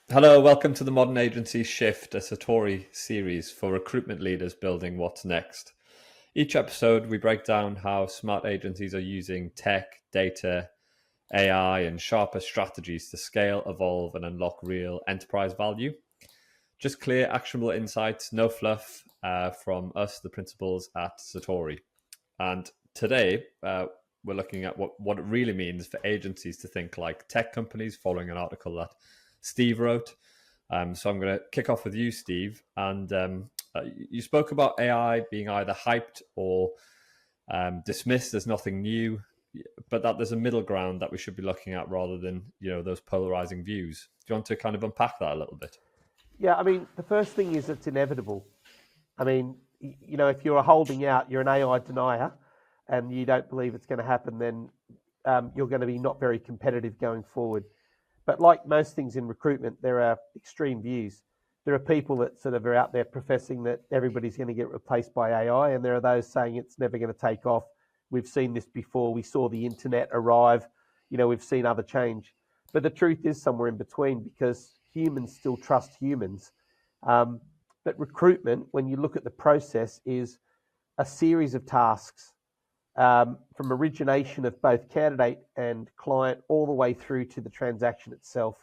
Hello, welcome to the Modern Agency Shift, a Satori series for recruitment leaders building what's next. Each episode, we break down how smart agencies are using tech, data, AI, and sharper strategies to scale, evolve, and unlock real enterprise value. Just clear, actionable insights, no fluff from us, the principals at Satori. And today, we're looking at what it really means for agencies to think like tech companies, following an article that Steve wrote. So I'm going to kick off with you, Steve. And you spoke about AI being either hyped or dismissed as nothing new, but that there's a middle ground that we should be looking at rather than those polarizing views. Do you want to kind of unpack that a little bit? Yeah, I mean, the first thing is it's inevitable. I mean, if you're holding out, you're an AI denier, and you don't believe it's going to happen, then you're going to be not very competitive going forward. But like most things in recruitment, there are extreme views. There are people that sort of are out there professing that everybody's going to get replaced by AI, and there are those saying it's never going to take off. We've seen this before. We saw the internet arrive. We've seen other change. But the truth is somewhere in between, because humans still trust humans. But recruitment, when you look at the process, is a series of tasks from origination of both candidate and client all the way through to the transaction itself.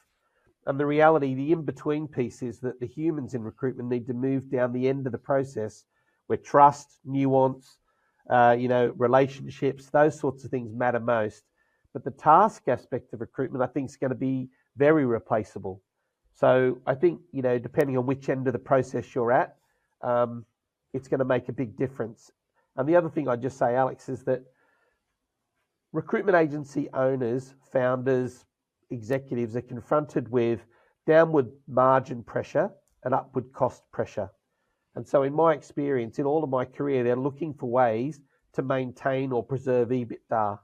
And the reality, the in-between piece is that the humans in recruitment need to move down the end of the process where trust, nuance, relationships, those sorts of things matter most. But the task aspect of recruitment, I think, is going to be very replaceable. So I think, depending on which end of the process you're at, it's going to make a big difference. And the other thing I'd just say, Alex, is that recruitment agency owners, founders, executives are confronted with downward margin pressure and upward cost pressure. And so in my experience, in all of my career, they're looking for ways to maintain or preserve EBITDA.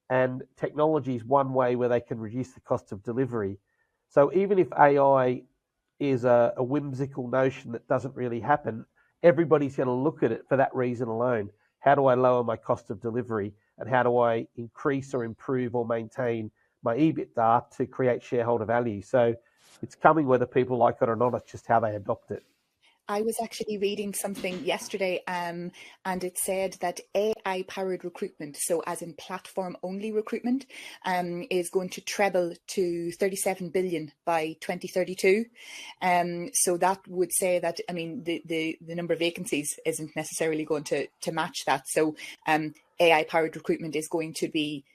And technology is one way where they can reduce the cost of delivery. So even if AI is a whimsical notion that doesn't really happen, everybody's going to look at it for that reason alone. How do I lower my cost of delivery? And how do I increase or improve or maintain my EBITDA to create shareholder value? So it's coming whether people like it or not. It's just how they adopt it. I was actually reading something yesterday, and it said that AI-powered recruitment, so as in platform-only recruitment, is going to treble to 37 billion by 2032. So that would say that, I mean, the number of vacancies isn't necessarily going to match that. So AI-powered recruitment is going to be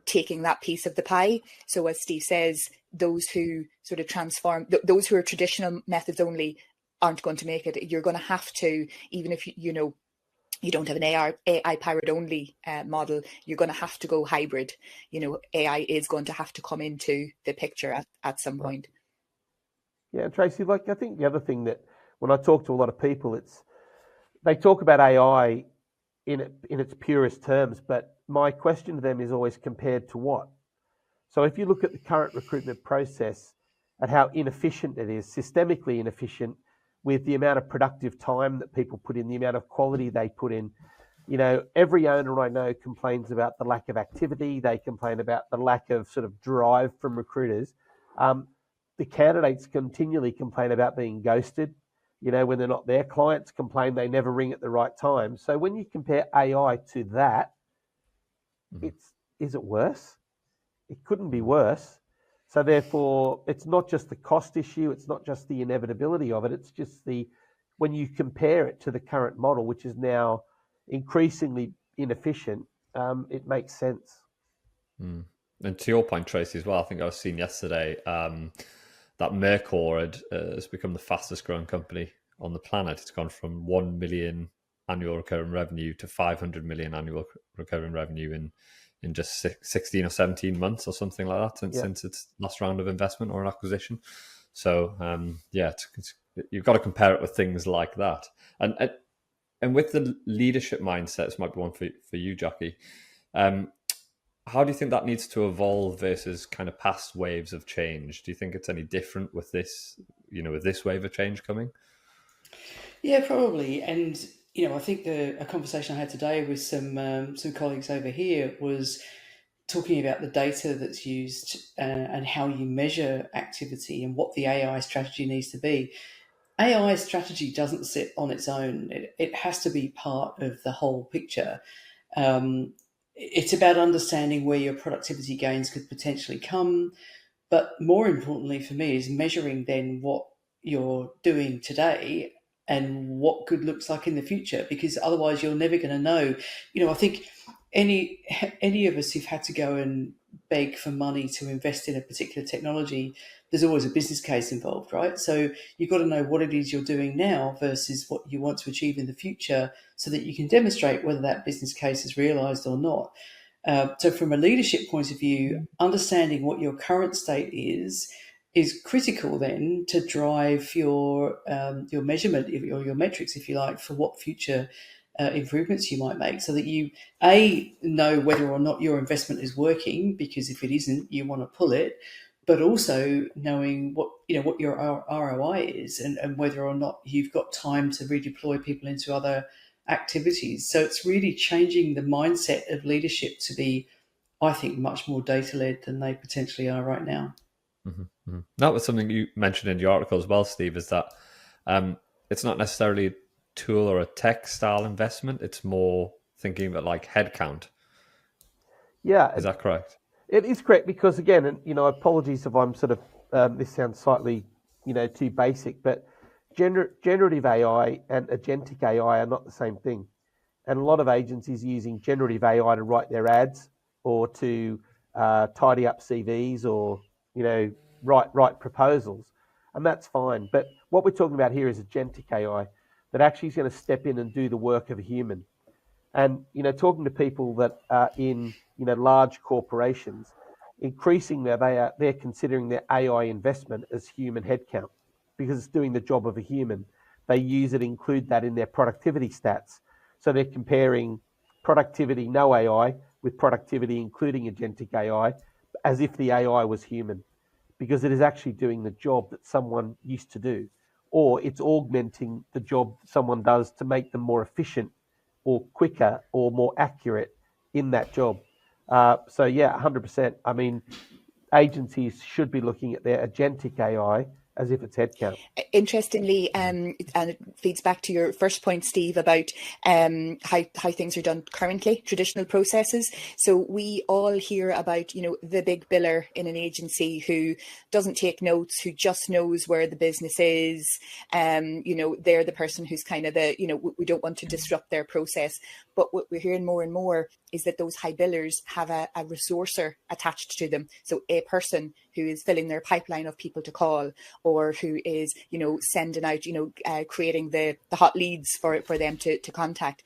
taking that piece of the pie. So as Steve says, those who sort of transform, those who are traditional methods only aren't going to make it. You're going to have to, even if you don't have an AI powered only model, you're going to have to go hybrid. AI is going to have to come into the picture at some point. Yeah, Tracy, I think the other thing that when I talk to a lot of people, they talk about AI in its purest terms, but my question to them is always compared to what? So if you look at the current recruitment process and how inefficient it is, systemically inefficient, with the amount of productive time that people put in, the amount of quality they put in. Every owner I know complains about the lack of activity. They complain about the lack of sort of drive from recruiters. The candidates continually complain about being ghosted, when they're not there. Clients complain they never ring at the right time. So when you compare AI to that, is it worse? It couldn't be worse. So therefore, it's not just the cost issue, it's not just the inevitability of it, it's just when you compare it to the current model, which is now increasingly inefficient, it makes sense. And to your point, Tracy, as well, I think I was seeing yesterday that Mercor has become the fastest growing company on the planet. It's gone from 1 million annual recurring revenue to 500 million annual recurring revenue in just 16 or 17 months or something like that since its last round of investment or an acquisition. So you've got to compare it with things like that. And with the leadership mindset, this might be one for you, Jackie. How do you think that needs to evolve versus kind of past waves of change? Do you think it's any different with this, with this wave of change coming? Yeah, probably. And I think a conversation I had today with some colleagues over here was, talking about the data that's used and how you measure activity and what the AI strategy needs to be. AI strategy doesn't sit on its own. It has to be part of the whole picture. It's about understanding where your productivity gains could potentially come, but more importantly for me is measuring then what you're doing today and what good looks like in the future, because otherwise you're never going to know. I think any of us who've had to go and beg for money to invest in a particular technology, there's always a business case involved, right? So you've got to know what it is you're doing now versus what you want to achieve in the future, so that you can demonstrate whether that business case is realised or not. So from a leadership point of view, understanding what your current state is critical then to drive your measurement or your metrics, if you like, for what future improvements you might make, so that you know whether or not your investment is working, because if it isn't, you want to pull it, but also knowing what your ROI is, and whether or not you've got time to redeploy people into other activities. So it's really changing the mindset of leadership to be, I think, much more data-led than they potentially are right now. Mm-hmm, mm-hmm. That was something you mentioned in your article as well, Steve, is that it's not necessarily a tool or a tech style investment. It's more thinking about like headcount. Yeah. Is that correct? It is correct, because again, and apologies if I'm sort of this sounds slightly too basic, but generative AI and agentic AI are not the same thing. And a lot of agencies are using generative AI to write their ads, or to tidy up CVs, or write proposals, and that's fine. But what we're talking about here is agentic AI that actually is going to step in and do the work of a human. And talking to people that are in large corporations, increasingly they're considering their AI investment as human headcount, because it's doing the job of a human. They include that in their productivity stats. So they're comparing productivity no AI with productivity including agentic AI, as if the AI was human, because it is actually doing the job that someone used to do, or it's augmenting the job someone does to make them more efficient or quicker or more accurate in that job. So yeah, 100%. I mean, agencies should be looking at their agentic AI as if it's headcount. Interestingly, and it feeds back to your first point, Steve, about how things are done currently, traditional processes. So we all hear about, the big biller in an agency who doesn't take notes, who just knows where the business is. They're the person who's kind of we don't want to disrupt their process. But what we're hearing more and more is that those high billers have a resourcer attached to them. So a person who is filling their pipeline of people to call, or who is, sending out, creating the hot leads for them to contact.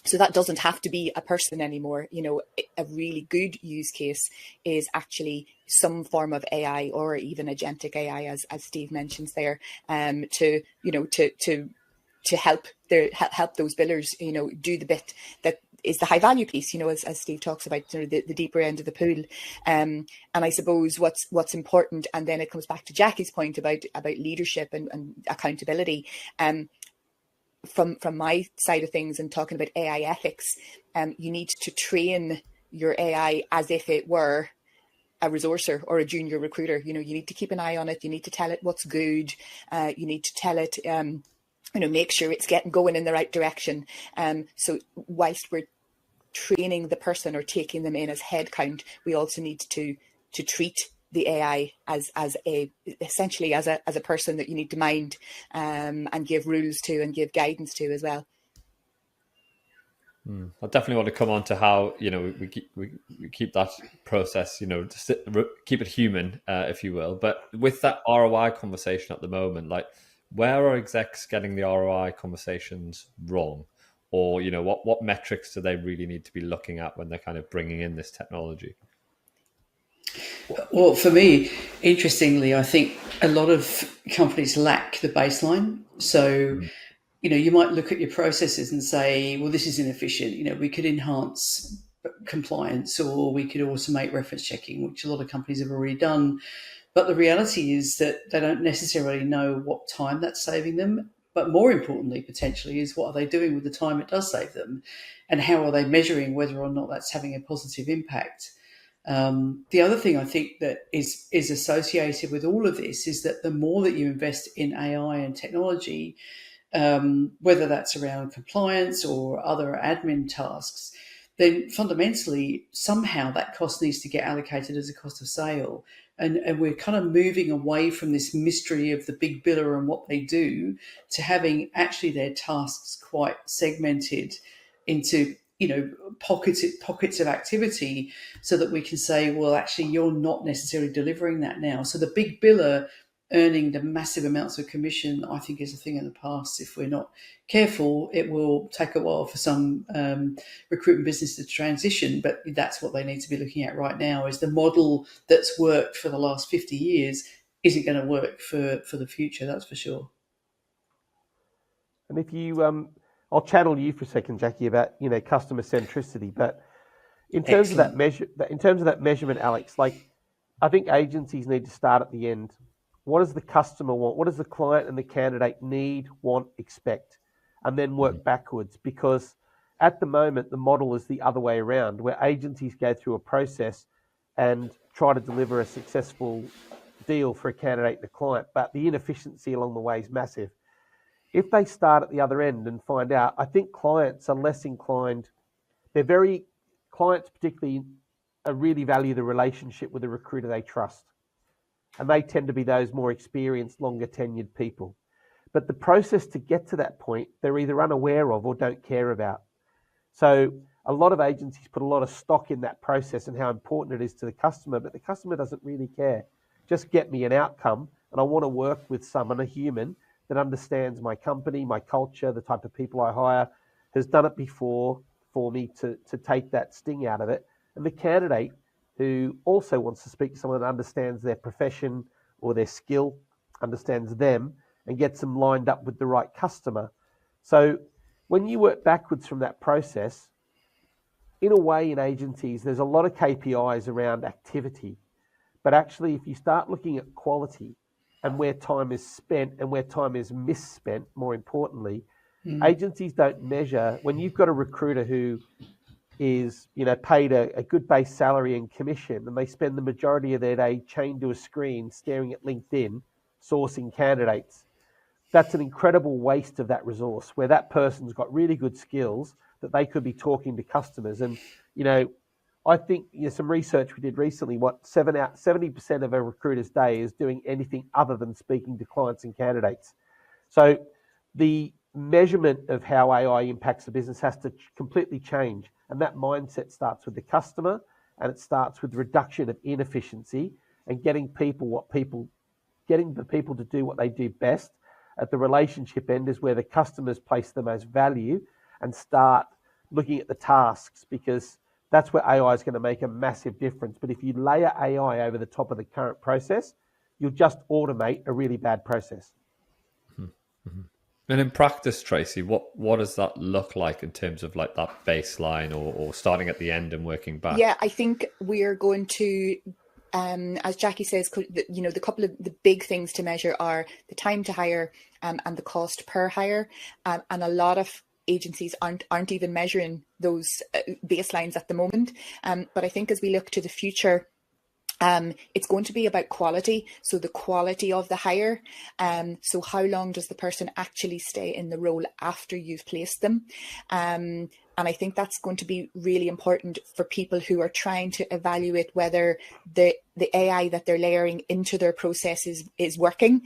So that doesn't have to be a person anymore. A really good use case is actually some form of AI, or even agentic AI, as Steve mentions there, to help those billers, do the bit that is the high value piece, as Steve talks about, sort of the deeper end of the pool. And I suppose what's important, and then it comes back to Jackie's point about leadership and accountability. From my side of things, and talking about AI ethics, you need to train your AI as if it were a resourcer or a junior recruiter. You need to keep an eye on it. You need to tell it what's good. You need to tell it, make sure it's going in the right direction. So whilst we're training the person or taking them in as headcount, we also need to treat the AI as essentially as a person that you need to mind, and give rules to and give guidance to as well. I definitely want to come on to how we keep that process, just keep it human, if you will. But with that ROI conversation at the moment, like, where are execs getting the ROI conversations wrong? Or, what metrics do they really need to be looking at when they're kind of bringing in this technology? Well, for me, interestingly, I think a lot of companies lack the baseline. So, you might look at your processes and say, well, this is inefficient. We could enhance compliance, or we could automate reference checking, which a lot of companies have already done. But the reality is that they don't necessarily know what time that's saving them. But more importantly, potentially, is what are they doing with the time it does save them, and how are they measuring whether or not that's having a positive impact? The other thing I think that is associated with all of this is that the more that you invest in AI and technology, whether that's around compliance or other admin tasks, then fundamentally somehow that cost needs to get allocated as a cost of sale. And we're kind of moving away from this mystery of the big biller and what they do to having actually their tasks quite segmented into, pockets of activity, so that we can say, well, actually, you're not necessarily delivering that now. So the big biller earning the massive amounts of commission, I think, is a thing of the past. If we're not careful, it will take a while for some recruitment business to transition, but that's what they need to be looking at right now, is the model that's worked for the last 50 years isn't going to work for the future, that's for sure. And if you, I'll channel you for a second, Jackie, about customer centricity. But in terms of that measurement, Alex, like I think agencies need to start at the end. What does the customer want? What does the client and the candidate need, want, expect? And then work backwards, because at the moment, the model is the other way around, where agencies go through a process and try to deliver a successful deal for a candidate and a client, but the inefficiency along the way is massive. If they start at the other end and find out, I think clients are less inclined. Clients particularly really value the relationship with the recruiter they trust. And they tend to be those more experienced, longer tenured people. But the process to get to that point, they're either unaware of or don't care about. So a lot of agencies put a lot of stock in that process and how important it is to the customer, but the customer doesn't really care. Just get me an outcome, and I want to work with someone, a human, that understands my company, my culture, the type of people I hire, has done it before for me to take that sting out of it. And the candidate who also wants to speak to someone that understands their profession or their skill, understands them, and gets them lined up with the right customer. So when you work backwards from that process, in a way in agencies, there's a lot of KPIs around activity. But actually, if you start looking at quality and where time is spent and where time is misspent, more importantly, agencies don't measure. When you've got a recruiter who is paid a good base salary and commission, and they spend the majority of their day chained to a screen staring at LinkedIn sourcing candidates, that's an incredible waste of that resource, where that person's got really good skills that they could be talking to customers. And I think some research we did recently, 70% of a recruiter's day is doing anything other than speaking to clients and candidates. So the measurement of how AI impacts the business has to completely change. And that mindset starts with the customer, and it starts with reduction of inefficiency and getting the people to do what they do best. At the relationship end is where the customers place the most value and start looking at the tasks, because that's where AI is going to make a massive difference. But if you layer AI over the top of the current process, you'll just automate a really bad process. Mm-hmm. And in practice, Tracy, what does that look like in terms of like that baseline or starting at the end and working back? Yeah, I think we're going to, as Jackie says, the couple of the big things to measure are the time to hire and the cost per hire. And a lot of agencies aren't even measuring those baselines at the moment. But I think as we look to the future, it's going to be about quality. So the quality of the hire. So how long does the person actually stay in the role after you've placed them? And I think that's going to be really important for people who are trying to evaluate whether the AI that they're layering into their processes is working.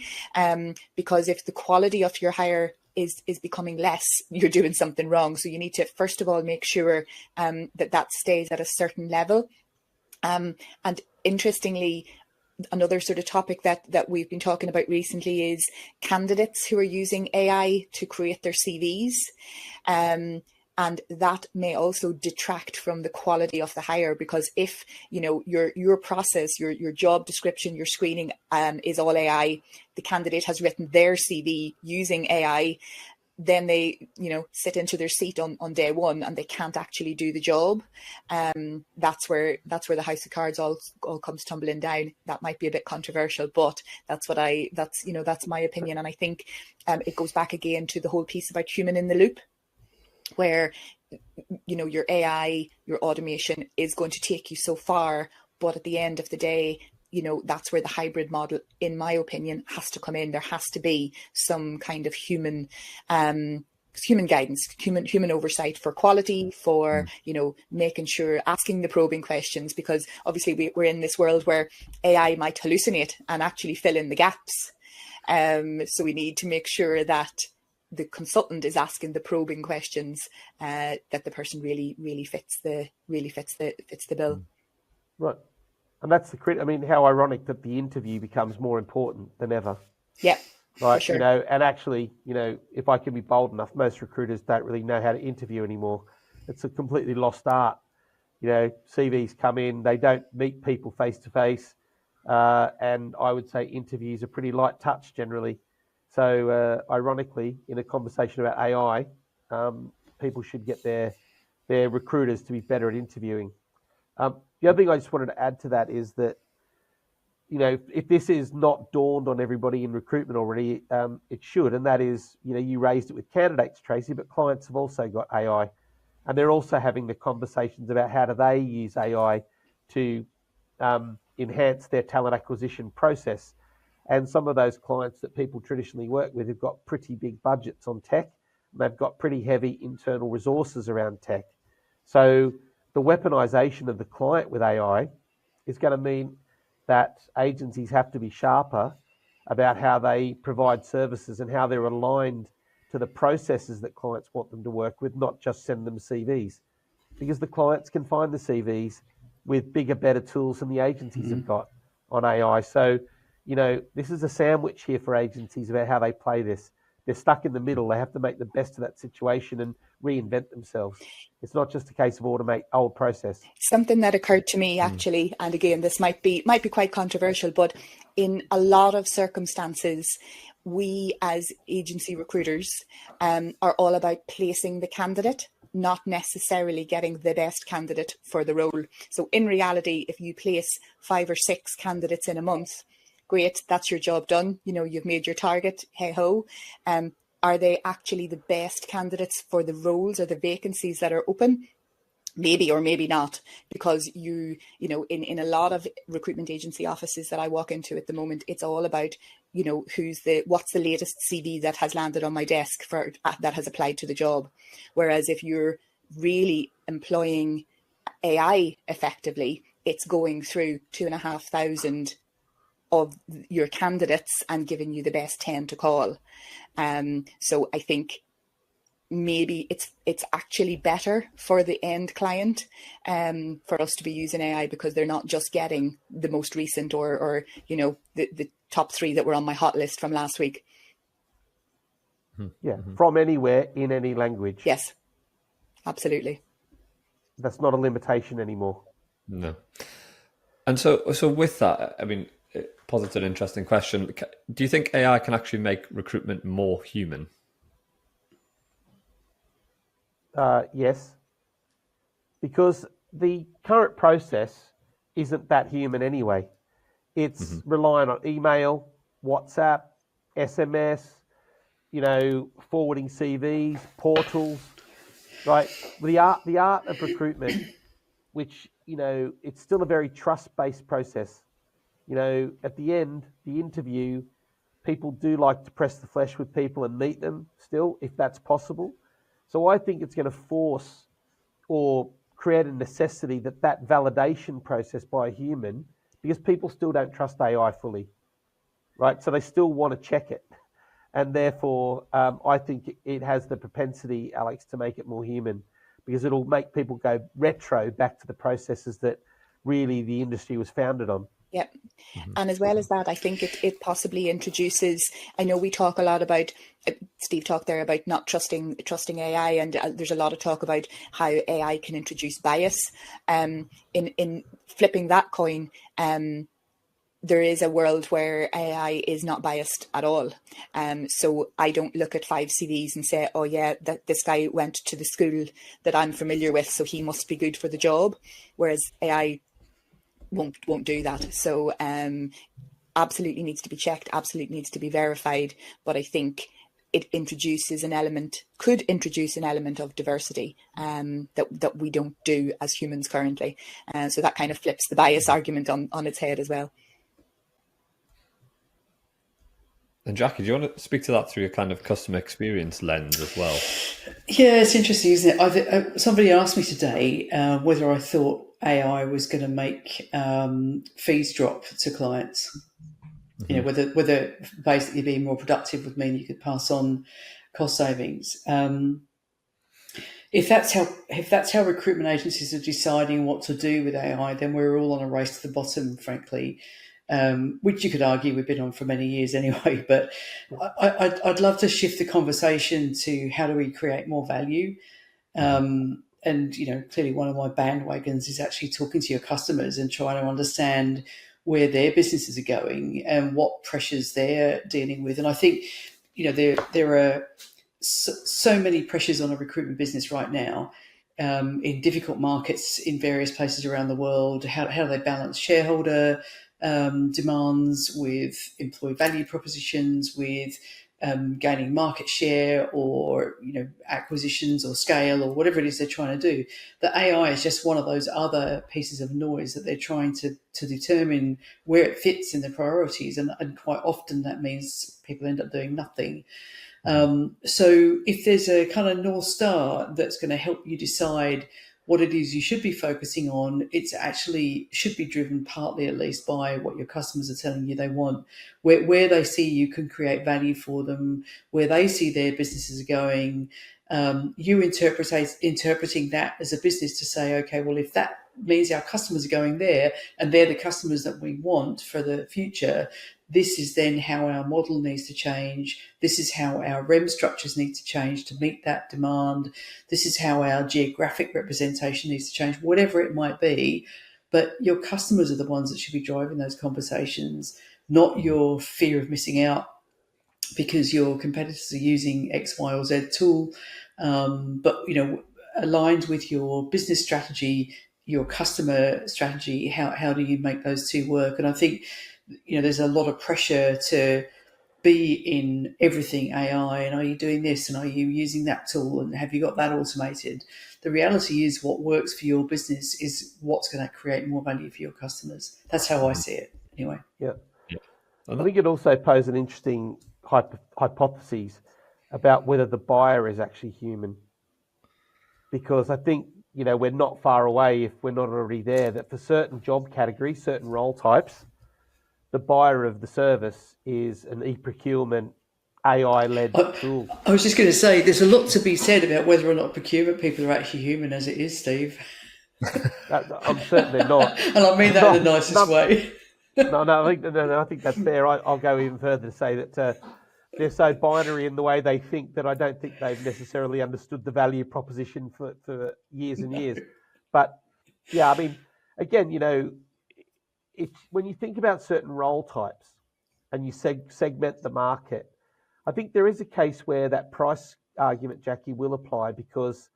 Because if the quality of your hire is becoming less, you're doing something wrong. So you need to, first of all, make sure that stays at a certain level. And interestingly, another sort of topic that we've been talking about recently is candidates who are using AI to create their CVs. And that may also detract from the quality of the hire, because if your process, your job description, your screening is all AI, the candidate has written their CV using AI, then they sit into their seat on day one and they can't actually do the job. That's where the house of cards all comes tumbling down. That might be a bit controversial, but that's my opinion. And I think it goes back again to the whole piece about human in the loop, where your AI, your automation is going to take you so far, But at the end of the day, that's where the hybrid model, in my opinion, has to come in. There has to be some kind of human guidance, human oversight for quality, for making sure, asking the probing questions, because obviously we're in this world where AI might hallucinate and actually fill in the gaps. So we need to make sure that the consultant is asking the probing questions, that the person really fits the bill. Right. And that's how ironic that the interview becomes more important than ever. Yeah. Right. For sure. And actually, if I can be bold enough, most recruiters don't really know how to interview anymore. It's a completely lost art. CVs come in, they don't meet people face to face. And I would say interviews are pretty light touch generally. So ironically, in a conversation about AI, people should get their recruiters to be better at interviewing. The other thing I just wanted to add to that is that, if this is not dawned on everybody in recruitment already, it should. And that is, you raised it with candidates, Tracy, but clients have also got AI. And they're also having the conversations about how do they use AI to enhance their talent acquisition process. And some of those clients that people traditionally work with have got pretty big budgets on tech. And they've got pretty heavy internal resources around tech. So the weaponization of the client with AI is going to mean that agencies have to be sharper about how they provide services and how they're aligned to the processes that clients want them to work with, not just send them CVs. Because the clients can find the CVs with bigger, better tools than the agencies have got on AI. So, this is a sandwich here for agencies about how they play this. They're stuck in the middle. They have to make the best of that situation and reinvent themselves. It's not just a case of automate old process. Something that occurred to me actually, and again, this might be quite controversial, but in a lot of circumstances, we as agency recruiters are all about placing the candidate, not necessarily getting the best candidate for the role. So in reality, if you place 5 or 6 candidates in a month, great, that's your job done. You've made your target, hey ho. Are they actually the best candidates for the roles or the vacancies that are open? Maybe or maybe not, because in a lot of recruitment agency offices that I walk into at the moment, it's all about, what's the latest CV that has landed on my desk that has applied to the job. Whereas if you're really employing AI effectively, it's going through 2,500 of your candidates and giving you the best 10 to call. So I think maybe it's actually better for the end client for us to be using AI, because they're not just getting the most recent or the top 3 that were on my hot list from last week. Yeah, from anywhere in any language. Yes, absolutely. That's not a limitation anymore. No. And so with that, posits an interesting question. Do you think AI can actually make recruitment more human? Yes, because the current process isn't that human anyway. It's relying on email, WhatsApp, SMS, forwarding CVs, portals, right? The art of recruitment, which, it's still a very trust-based process. At the end, the interview, people do like to press the flesh with people and meet them still, if that's possible. So I think it's going to force or create a necessity that validation process by a human, because people still don't trust AI fully, right? So they still want to check it. And therefore, I think it has the propensity, Alex, to make it more human, because it'll make people go retro back to the processes that really the industry was founded on. Yep. And as well as that, I think it possibly introduces, I know we talk a lot about, Steve talked there about not trusting AI, and there's a lot of talk about how AI can introduce bias. In flipping that coin, there is a world where AI is not biased at all. So I don't look at 5 CVs and say, oh yeah, that this guy went to the school that I'm familiar with, so he must be good for the job. Whereas AI won't do that. So absolutely needs to be checked, absolutely needs to be verified. But I think it could introduce an element of diversity that we don't do as humans currently. So that kind of flips the bias argument on its head as well. And Jackie, do you want to speak to that through a kind of customer experience lens as well? Yeah, it's interesting, isn't it? Somebody asked me today whether I thought AI was going to make fees drop to clients. You know, whether basically being more productive would mean you could pass on cost savings. If that's how recruitment agencies are deciding what to do with AI, then we're all on a race to the bottom, frankly. Which you could argue we've been on for many years anyway. But I'd love to shift the conversation to how do we create more value. And, you know, clearly one of my bandwagons is actually talking to your customers and trying to understand where their businesses are going and what pressures they're dealing with. And I think, you know, there are so many pressures on a recruitment business right now in difficult markets in various places around the world. How do they balance shareholder demands with employee value propositions, with gaining market share or, you know, acquisitions or scale or whatever it is they're trying to do. The AI is just one of those other pieces of noise that they're trying to determine where it fits in the priorities. And quite often that means people end up doing nothing. So if there's a kind of North Star that's going to help you decide what it is you should be focusing on, it's actually should be driven partly at least by what your customers are telling you they want, where they see you can create value for them, where they see their businesses are going. You interpreting that as a business to say, okay, well, if that means our customers are going there and they're the customers that we want for the future, this is then how our model needs to change. This is how our REM structures need to change to meet that demand. This is how our geographic representation needs to change, whatever it might be. But your customers are the ones that should be driving those conversations, not your fear of missing out because your competitors are using X, Y, or Z tool. But, you know, aligned with your business strategy, your customer strategy, how do you make those two work? And I think, you know, there's a lot of pressure to be in everything AI, and are you doing this and are you using that tool and have you got that automated? The reality is what works for your business is what's going to create more value for your customers. That's how I see it anyway. Yeah. I think it also poses an interesting hypothesis about whether the buyer is actually human. Because I think, you know, we're not far away, if we're not already there, that for certain job categories, certain role types, the buyer of the service is an e-procurement AI-led tool. I was just going to say, there's a lot to be said about whether or not procurement people are actually human as it is, Steve. I'm certain they're not. And I mean that in the nicest way. I think that's fair. I'll go even further to say that they're so binary in the way they think that I don't think they've necessarily understood the value proposition for years and years. But yeah, I mean, again, you know, when you think about certain role types and you segment the market, I think there is a case where that price argument, Jackie, will apply because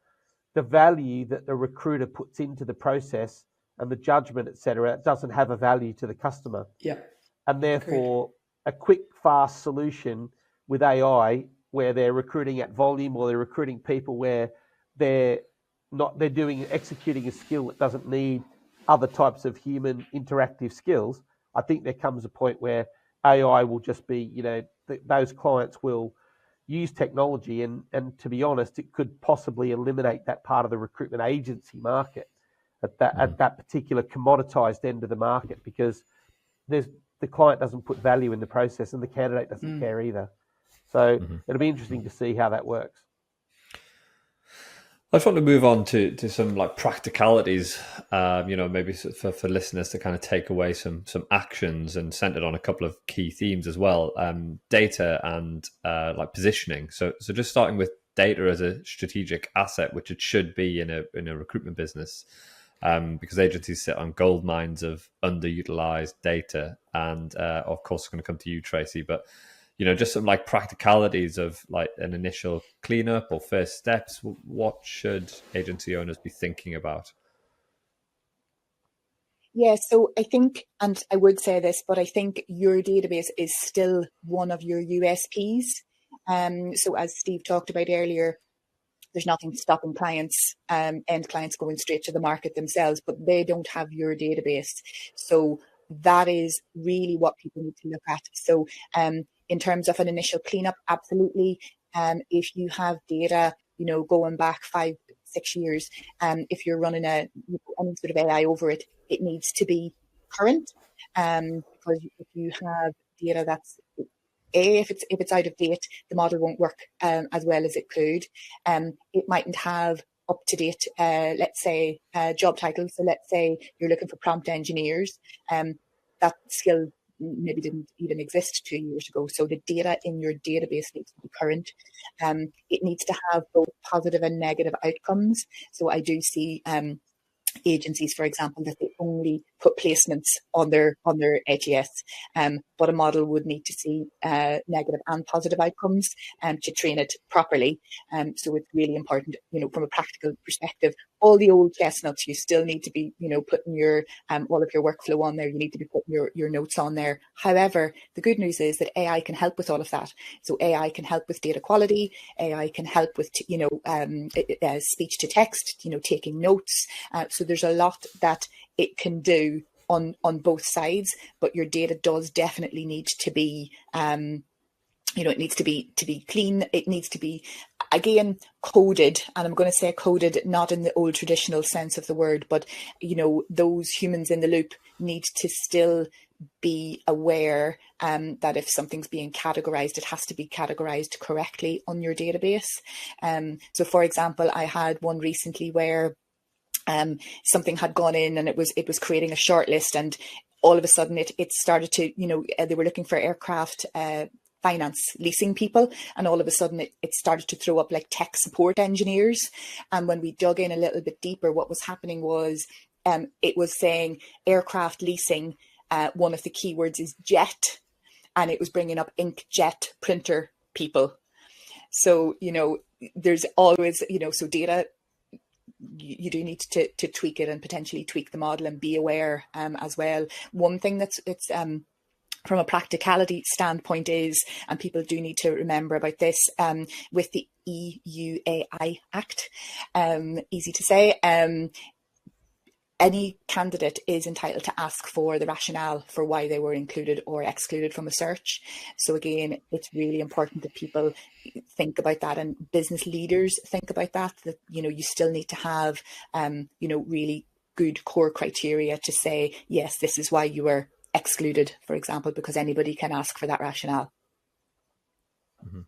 the value that the recruiter puts into the process and the judgment, et cetera, doesn't have a value to the customer. Yeah. And therefore, a quick, fast solution with AI where they're recruiting at volume or they're recruiting people where they're executing a skill that doesn't need other types of human interactive skills. I think there comes a point where AI will just be, you know, those clients will use technology and to be honest, it could possibly eliminate that part of the recruitment agency market at that particular commoditized end of the market because the client doesn't put value in the process and the candidate doesn't care either. So it'll be interesting to see how that works. I just want to move on to some like practicalities, you know, maybe for listeners to kind of take away some actions and centered on a couple of key themes as well, data and like positioning. So just starting with data as a strategic asset, which it should be in a recruitment business, because agencies sit on gold mines of underutilized data. And of course, it's going to come to you, Tracy, but you know, just some like practicalities of like an initial cleanup or first steps. What should agency owners be thinking about? Yeah, so I think, and I would say this, but I think your database is still one of your USPs. So as Steve talked about earlier, there's nothing stopping clients, end clients going straight to the market themselves, but they don't have your database. So that is really what people need to look at. So in terms of an initial cleanup, absolutely. If you have data, going back 5-6 years, if you're running any sort of AI over it, it needs to be current. Because if you have data that's if it's out of date, the model won't work as well as it could. It mightn't have up to date, let's say, job titles. So let's say you're looking for prompt engineers. That skill maybe didn't even exist 2 years ago. So the data in your database needs to be current. It needs to have both positive and negative outcomes. So I do see agencies, for example, that they only put placements on their HES, but a model would need to see negative and positive outcomes to train it properly. So it's really important, from a practical perspective. All the old chestnuts, you still need to be, putting your all of your workflow on there. You need to be putting your notes on there. However, the good news is that AI can help with all of that. So AI can help with data quality. AI can help with, speech to text, taking notes. So there's a lot that it can do on both sides, but your data does definitely need to be, it needs to be clean. It needs to be, again, coded, and I'm going to say coded not in the old traditional sense of the word, but those humans in the loop need to still be aware that if something's being categorized, it has to be categorized correctly on your database. So for example, I had one recently where something had gone in and it was creating a short list, and all of a sudden it started to, they were looking for aircraft finance leasing people, and all of a sudden it started to throw up like tech support engineers. And when we dug in a little bit deeper, what was happening was it was saying aircraft leasing, one of the keywords is jet, and it was bringing up inkjet printer people. So there's always, so data, you do need to tweak it and potentially tweak the model and be aware as well. One thing that's from a practicality standpoint is, and people do need to remember about this, with the EUAI Act, easy to say, any candidate is entitled to ask for the rationale for why they were included or excluded from a search. So again, it's really important that people think about that, and business leaders think about that, you still need to have, really good core criteria to say, yes, this is why you were excluded, for example, because anybody can ask for that rationale. Mm-hmm.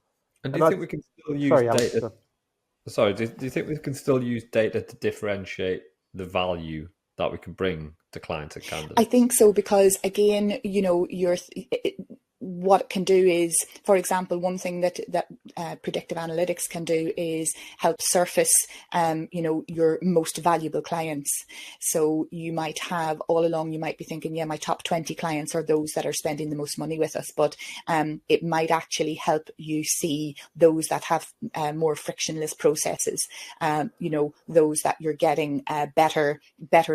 And do you think we can still use data? Sorry, do you think we can still use data to differentiate the value that we can bring to clients and candidates? I think so, because again, what it can do is, for example, one thing that predictive analytics can do is help surface, your most valuable clients. So you might have all along, you might be thinking, yeah, my top 20 clients are those that are spending the most money with us, but it might actually help you see those that have more frictionless processes, those that you're getting better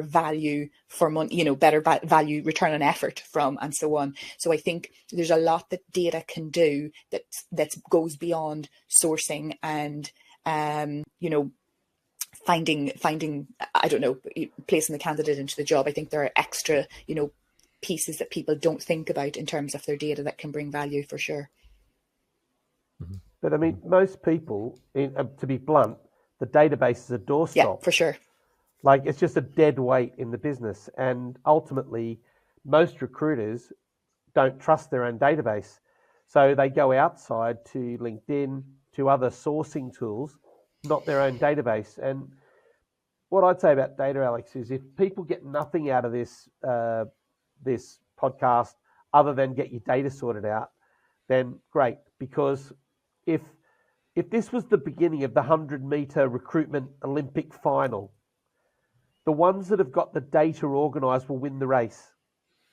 value for money, better value return on effort from, and so on. So I think there's a lot that data can do that goes beyond sourcing and finding I don't know, placing the candidate into the job. I think there are extra pieces that people don't think about in terms of their data that can bring value, for sure. Mm-hmm. But I mean, most people, to be blunt, the database is a doorstop. Yeah, for sure. Like, it's just a dead weight in the business, and ultimately most recruiters don't trust their own database. So they go outside to LinkedIn, to other sourcing tools, not their own database. And what I'd say about data, Alex, is if people get nothing out of this this podcast other than get your data sorted out, then great. Because if this was the beginning of the 100-meter recruitment Olympic final, the ones that have got the data organized will win the race.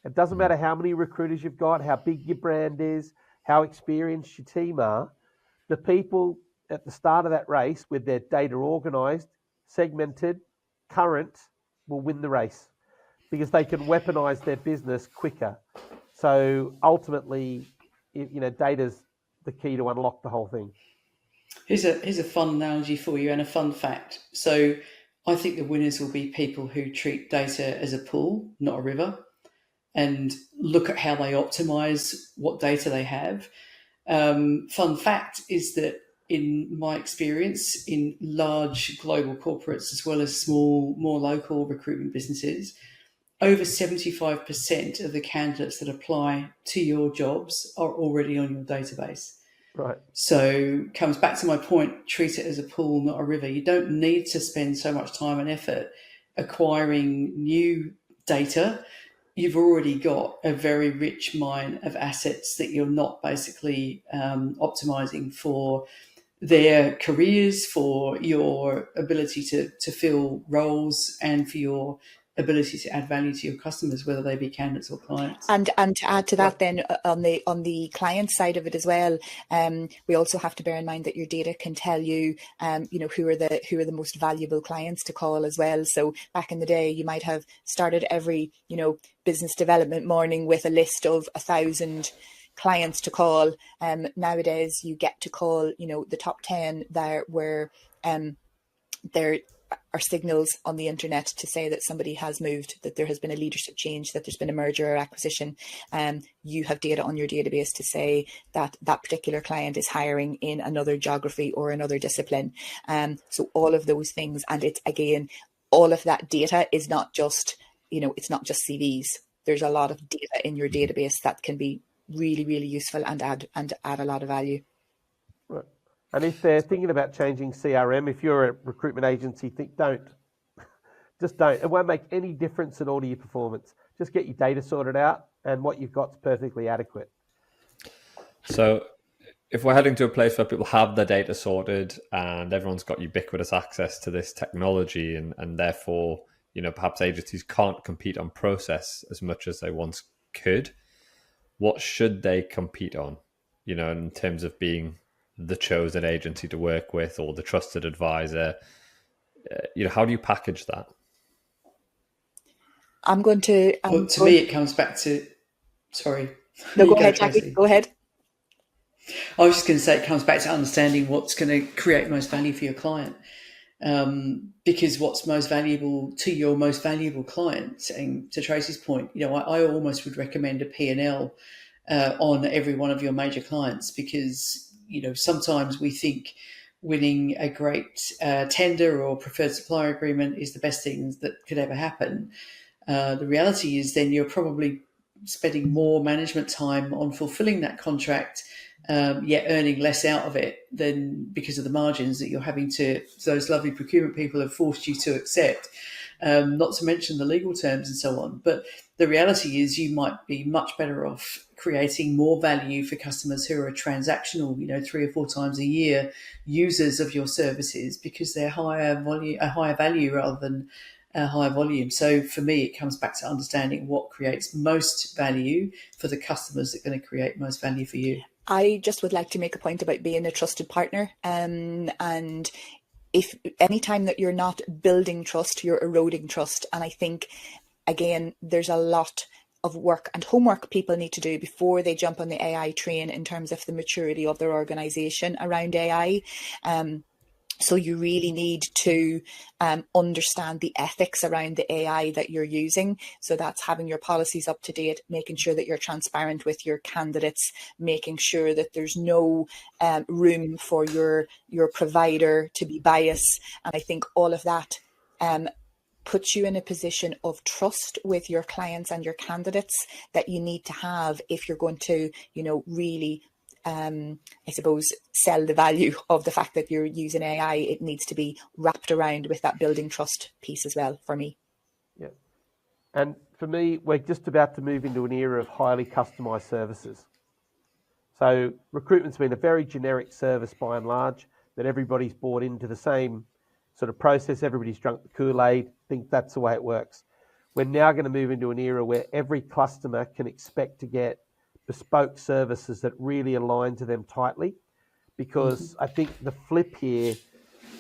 It doesn't matter how many recruiters you've got, how big your brand is, how experienced your team are. The people at the start of that race with their data organized, segmented, current, will win the race because they can weaponize their business quicker. So ultimately, data's the key to unlock the whole thing. Here's a fun analogy for you and a fun fact. So I think the winners will be people who treat data as a pool, not a river, and look at how they optimize what data they have. Fun fact is that in my experience in large global corporates as well as small, more local recruitment businesses, over 75% of the candidates that apply to your jobs are already on your database. Right. So comes back to my point, treat it as a pool, not a river. You don't need to spend so much time and effort acquiring new data. You've already got a very rich mine of assets that you're not basically optimizing for their careers, for your ability to fill roles, and for your ability to add value to your customers, whether they be candidates or clients. And to add to that, then on the client side of it as well, we also have to bear in mind that your data can tell you, who are the most valuable clients to call as well. So back in the day, you might have started every business development morning with a list of 1,000 clients to call. Nowadays, you get to call the top 10 there where there are signals on the internet to say that somebody has moved, that there has been a leadership change, that there's been a merger or acquisition. You have data on your database to say that that particular client is hiring in another geography or another discipline. So all of those things, and it's again, all of that data is not just, it's not just CVs. There's a lot of data in your database that can be really, really useful and add a lot of value. Right. And if they're thinking about changing CRM, if you're a recruitment agency, don't. Just don't. It won't make any difference at all to your performance. Just get your data sorted out, and what you've got is perfectly adequate. So if we're heading to a place where people have their data sorted and everyone's got ubiquitous access to this technology, and therefore, perhaps agencies can't compete on process as much as they once could, what should they compete on, in terms of being the chosen agency to work with or the trusted advisor? How do you package that? I'm going to... to me, it comes back to... Sorry. No, go ahead, Jackie. Go ahead. I was just going to say it comes back to understanding what's going to create most value for your client. Because what's most valuable to your most valuable client, and to Tracy's point, I almost would recommend a P&L on every one of your major clients, because sometimes we think winning a great tender or preferred supplier agreement is the best thing that could ever happen. The reality is then you're probably spending more management time on fulfilling that contract, yet earning less out of it than because of the margins that you're having to, those lovely procurement people have forced you to accept, not to mention the legal terms and so on. But the reality is you might be much better off creating more value for customers who are transactional, 3 or 4 times a year users of your services, because they're higher value rather than a higher volume. So for me, it comes back to understanding what creates most value for the customers that are going to create most value for you. I just would like to make a point about being a trusted partner. And if any time that you're not building trust, you're eroding trust. And I think, again, there's a lot of work and homework people need to do before they jump on the AI train in terms of the maturity of their organization around AI. So you really need to understand the ethics around the AI that you're using. So that's having your policies up to date, making sure that you're transparent with your candidates, making sure that there's no room for your provider to be biased. And I think all of that puts you in a position of trust with your clients and your candidates that you need to have if you're going to, really I suppose, sell the value of the fact that you're using AI. It needs to be wrapped around with that building trust piece as well, for me. Yeah. And for me, we're just about to move into an era of highly customized services. So recruitment's been a very generic service by and large, that everybody's bought into the same sort of process. Everybody's drunk the Kool-Aid, think that's the way it works. We're now going to move into an era where every customer can expect to get bespoke services that really align to them tightly, because I think the flip here,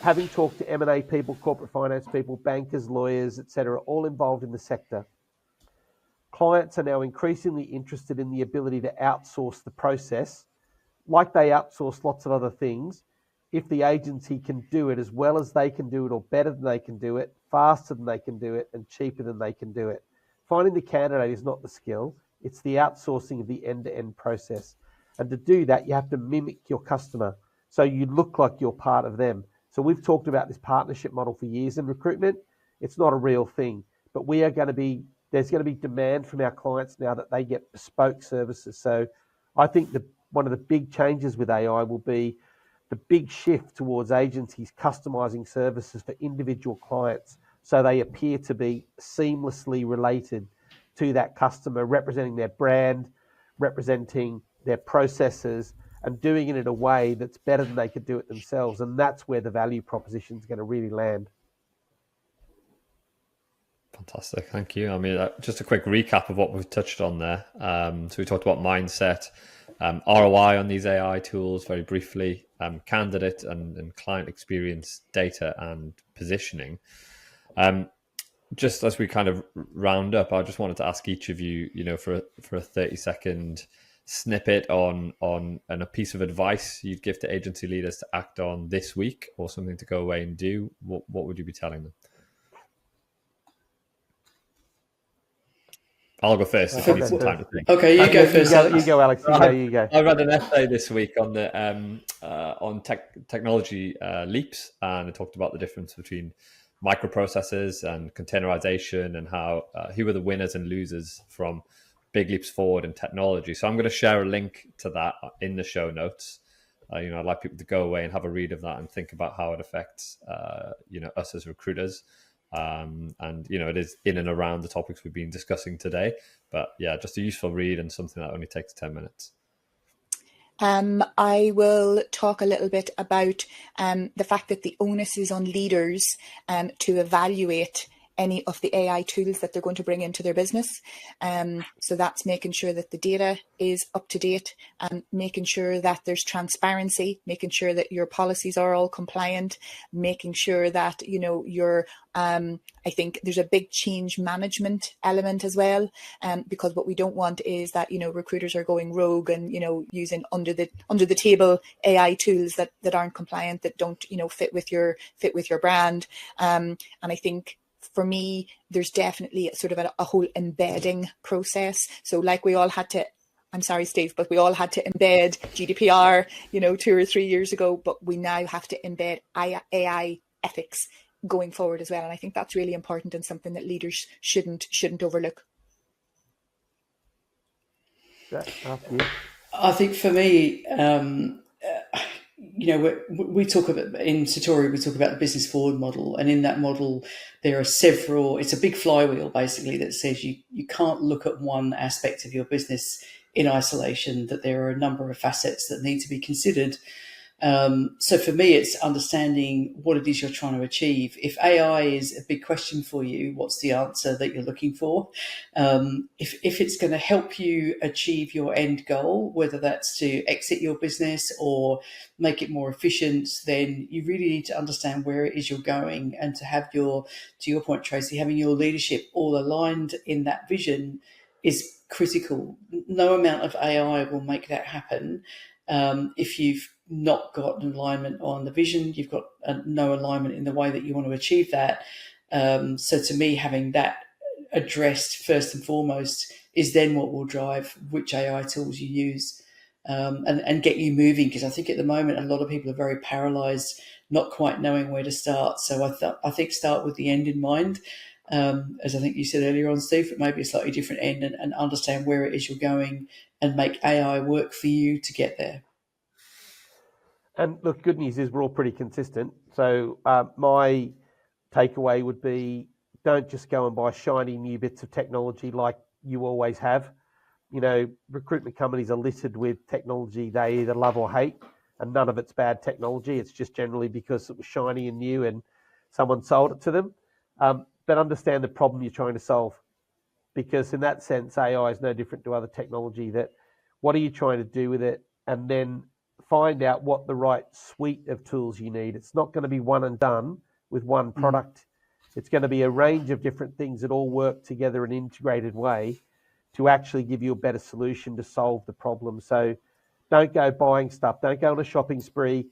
having talked to M&A people, corporate finance people, bankers, lawyers, etc., all involved in the sector, clients are now increasingly interested in the ability to outsource the process like they outsource lots of other things, if the agency can do it as well as they can do it, or better than they can do it, faster than they can do it, and cheaper than they can do it. Finding the candidate is not the skill, it's the outsourcing of the end-to-end process. And to do that, you have to mimic your customer so you look like you're part of them. So we've talked about this partnership model for years in recruitment. It's not a real thing, but there's going to be demand from our clients now that they get bespoke services. So I think one of the big changes with AI will be the big shift towards agencies customizing services for individual clients so they appear to be seamlessly related to that customer, representing their brand, representing their processes, and doing it in a way that's better than they could do it themselves. And that's where the value proposition is going to really land. Fantastic, thank you. I mean, just a quick recap of what we've touched on there. So we talked about mindset, ROI on these AI tools very briefly, candidate and client experience, data and positioning. Just as we kind of round up, I just wanted to ask each of you, for a 30-second snippet on a piece of advice you'd give to agency leaders to act on this week, or something to go away and do. What would you be telling them? I'll go first if you need some time to think. Okay, you go first. You go, Alex. You go. I read an essay this week on the technology leaps, and it talked about the difference between microprocessors and containerization, and how who were the winners and losers from big leaps forward in technology. So I'm going to share a link to that in the show notes. I'd like people to go away and have a read of that and think about how it affects us as recruiters. And it is in and around the topics we've been discussing today, but yeah, just a useful read and something that only takes 10 minutes. I will talk a little bit about the fact that the onus is on leaders to evaluate any of the AI tools that they're going to bring into their business. So that's making sure that the data is up to date, and making sure that there's transparency, making sure that your policies are all compliant, making sure that, I think there's a big change management element as well, because what we don't want is that, recruiters are going rogue and, using under the table AI tools that aren't compliant, that don't, fit with your brand. And I think, for me, there's definitely sort of a whole embedding process. So like we all had to, I'm sorry, Steve, but we all had to embed GDPR, 2 or 3 years ago, but we now have to embed AI ethics going forward as well. And I think that's really important and something that leaders shouldn't overlook. I think for me, we talk about in Satori, we talk about the business forward model, and in that model there are several. It's a big flywheel basically that says you can't look at one aspect of your business in isolation, that there are a number of facets that need to be considered. So for me, it's understanding what it is you're trying to achieve. If AI is a big question for you, what's the answer that you're looking for? If it's going to help you achieve your end goal, whether that's to exit your business or make it more efficient, then you really need to understand where it is you're going, and to have to your point, Tracy, having your leadership all aligned in that vision is critical. No amount of AI will make that happen. If you've not got an alignment on the vision, you've got no alignment in the way that you want to achieve that. So to me, having that addressed first and foremost is then what will drive which AI tools you use, and get you moving. Because I think at the moment, a lot of people are very paralyzed, not quite knowing where to start. So I think start with the end in mind. As I think you said earlier on, Steve, it may be a slightly different end, and understand where it is you're going and make AI work for you to get there. And look, good news is we're all pretty consistent. So my takeaway would be, don't just go and buy shiny new bits of technology like you always have. Recruitment companies are littered with technology they either love or hate, and none of it's bad technology. It's just generally because it was shiny and new and someone sold it to them. But understand the problem you're trying to solve, because in that sense, AI is no different to other technology. That what are you trying to do with it, and then find out what the right suite of tools you need. It's not going to be one and done with one product. It's going to be a range of different things that all work together in an integrated way to actually give you a better solution to solve the problem. So Don't go buying stuff. Don't go on a shopping spree.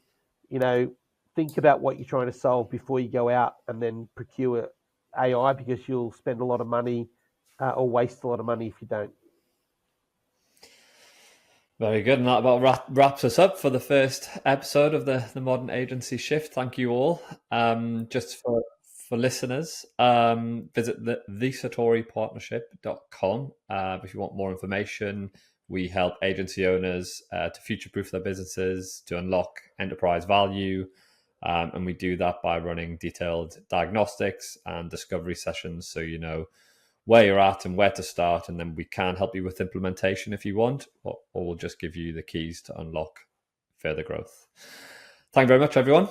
You know, think about what you're trying to solve before you go out and then procure AI, because you'll spend a lot of money or waste a lot of money if you don't. Very good. And that about wraps us up for the first episode of the Modern Agency Shift. Thank you all. Just for listeners, visit thesatoripartnership.com if you want more information. We help agency owners to future-proof their businesses, to unlock enterprise value. And we do that by running detailed diagnostics and discovery sessions, so you know where you're at and where to start, and then we can help you with implementation if you want, or we'll just give you the keys to unlock further growth. Thank you very much, everyone.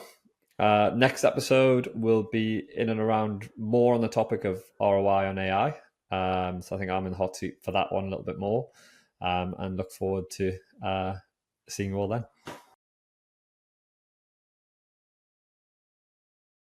Next episode will be in and around more on the topic of ROI on AI. So I think I'm in the hot seat for that one a little bit more, and look forward to seeing you all then.